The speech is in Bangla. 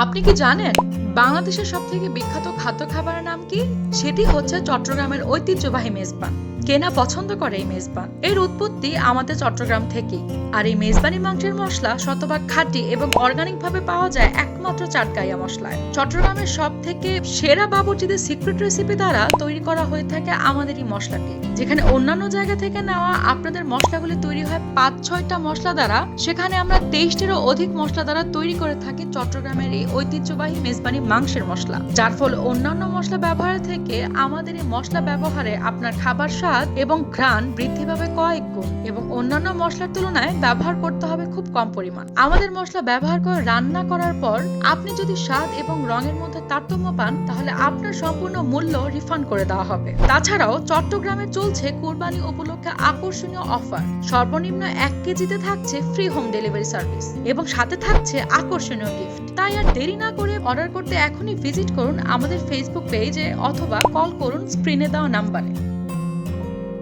আপনি কি জানেন বাংলাদেশের সবথেকে বিখ্যাত খাদ্য খাবারের নাম কি? সেটি হচ্ছে চট্টগ্রামের ঐতিহ্যবাহী মেজবান। কেনা পছন্দ করে এই মেজবান। এর উৎপত্তি আমাদের চট্টগ্রাম থেকেই। আর এই মেজবানি মাংসের মশলা শতভাগ খাঁটি এবং অর্গানিক ভাবে পাওয়া যায় একমাত্র চাটগাইয়া মশলায়। চট্টগ্রামের সব থেকে সেরা বাবুর্চিদের সিক্রেট রেসিপি দ্বারা তৈরি করা হয়ে থাকে আমাদের এই মশলাটি। যেখানে অন্যান্য জায়গা থেকে নেওয়া আপনাদের মশলাগুলি তৈরি হয় ৫-৬টা মশলা দ্বারা, সেখানে আমরা ২৩টিরও অধিক মশলা দ্বারা তৈরি করে থাকি চট্টগ্রামের এই ঐতিহ্যবাহী মেজবানি মাংসের মশলা। যার ফলে অন্যান্য মশলা ব্যবহার থেকে আমাদের এই মশলা ব্যবহারে আপনার খাবার স্বাদ এবং ঘ্রাণ বৃদ্ধি পাবে কয়েক গুণ, এবং অন্যান্য মশলার তুলনায় ব্যবহার করতে হবে খুব কম পরিমাণ। আমাদের মশলা ব্যবহার করে রান্না করার পর আপনি যদি স্বাদ এবং রঙের মধ্যে তারতম্য পান, তাহলে আপনার সম্পূর্ণ মূল্য রিফান্ড করে দেওয়া হবে। তাছাড়াও চট্টগ্রামে চলছে কুরবানি উপলক্ষে আকর্ষণীয় অফার। সর্বনিম্ন ১ কেজিতে থাকছে ফ্রি হোম ডেলিভারি সার্ভিস এবং সাথে থাকছে আকর্ষণীয় গিফট। তাই আর দেরি না করে অর্ডার করতে এখনই ভিজিট করুন আমাদের ফেসবুক পেজে অথবা কল করুন স্ক্রিনে দেওয়া নাম্বারে।